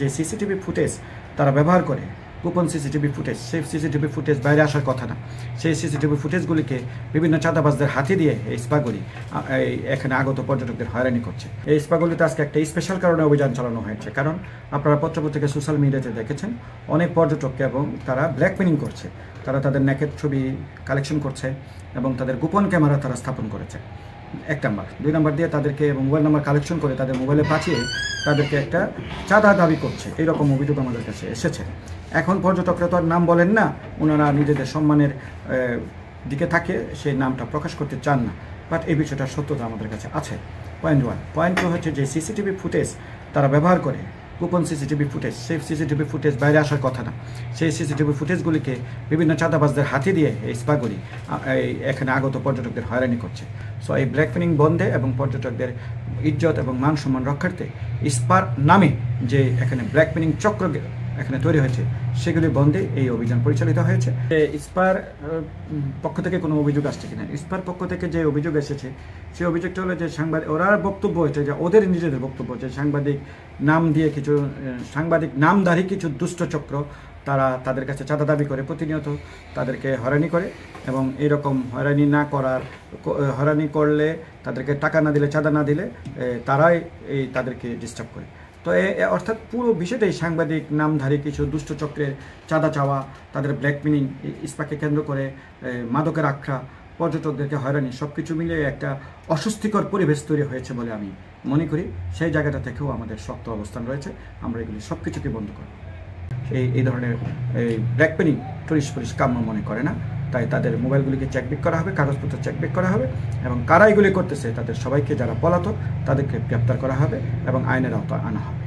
যে CCTV footage তারা ব্যবহার করে, গোপন সিসিটিভি ফুটেজ, সেই সিসিটিভি ফুটেজ বাইরে আসার কথা না। সেই সিসিটিভি ফুটেজগুলিকে বিভিন্ন চাঁদাবাজদের হাতে দিয়ে এই স্পাগুলি এখানে আগত পর্যটকদের হয়রানি করছে। এই স্পাগুলিতে আজকে একটা স্পেশাল কারণে অভিযান চালানো হয়েছে, কারণ আপনারা পত্রপত্রিকা সোশ্যাল মিডিয়াতে দেখেছেন অনেক পর্যটককে, এবং তারা ব্ল্যাকমেলিং করছে। তারা তাদের নেকের ছবি কালেকশন করছে এবং তাদের গোপন ক্যামেরা তারা স্থাপন করেছে। 1 নাম্বার, 2 নাম্বার দিয়ে তাদেরকে মোবাইল নাম্বার কালেকশন করে তাদের মোবাইলে পাঠিয়ে তাদেরকে একটা চাঁদা দাবি করছে। এইরকম অভিযোগ আমাদের কাছে এসেছে। এখন পর্যটকরা তো আর নাম বলেন না, ওনারা নিজেদের সম্মানের দিকে থাকে, সেই নামটা প্রকাশ করতে চান না। বাট এই বিষয়টার সত্যতা আমাদের কাছে আছে। পয়েন্ট 1। পয়েন্ট 2 হচ্ছে যে সিসিটিভি ফুটেজ তারা ব্যবহার করে, গোপন সিসিটিভি ফুটেজ, সেই সিসিটিভি ফুটেজ বাইরে আসার কথা না। সেই সিসিটিভি ফুটেজগুলিকে বিভিন্ন চাঁদাবাজদের হাতে দিয়ে এই স্পাগুলি এখানে আগত পর্যটকদের হয়রানি করছে। সো এই ব্ল্যাকমেলিং বন্ধে এবং পর্যটকদের ইজ্জত এবং মান সম্মান রক্ষার্থে স্পার নামে যে এখানে ব্ল্যাকমেলিং চক্র এখানে তৈরি হয়েছে, সেগুলি বন্ধে এই অভিযান পরিচালিত হয়েছে। স্পার পক্ষ থেকে কোনো অভিযোগ আসছে কিনা, স্পার পক্ষ থেকে যে অভিযোগ এসেছে সেই অভিযোগটা হলো যে ওরা বক্তব্য হয়েছে যে ওদের নিজেদের বক্তব্য যে সাংবাদিক নাম দিয়ে কিছু সাংবাদিক নামধারী কিছু দুষ্ট চক্র তারা তাদের কাছে চাঁদা দাবি করে, প্রতিনিয়ত তাদেরকে হয়রানি করে, এবং এরকম হয়রানি করলে তাদেরকে টাকা না দিলে, চাঁদা না দিলে তারাই তাদেরকে ডিস্টার্ব করে। তো অর্থাৎ পুরো বিষয়টাই সাংবাদিক নামধারী কিছু দুষ্ট চক্রের চাঁদা চাওয়া, তাদের ব্ল্যাকমেলিং, ইস্পাকে কেন্দ্র করে মাদকের আখড়া, পর্যটকদেরকে হয়রানি, সব কিছু মিলিয়ে একটা অস্বস্তিকর পরিবেশ তৈরি হয়েছে বলে আমি মনে করি। সেই জায়গাটা থেকেও আমাদের শক্ত অবস্থান রয়েছে। আমরা এগুলি সব কিছুকে বন্ধ করব। এই ধরনের ব্ল্যাকমেলিং টুরিস্ট পুলিশ কাম্য মনে করে না, তাই তাদের মোবাইলগুলিকে চেকবেক করা হবে, কাগজপত্র চেকবেক করা হবে, এবং কারা এগুলি করতেছে তাদের সবাইকে, যারা পলাতক, তাদেরকে গ্রেপ্তার করা হবে এবং আইনের আওতায় আনা হবে।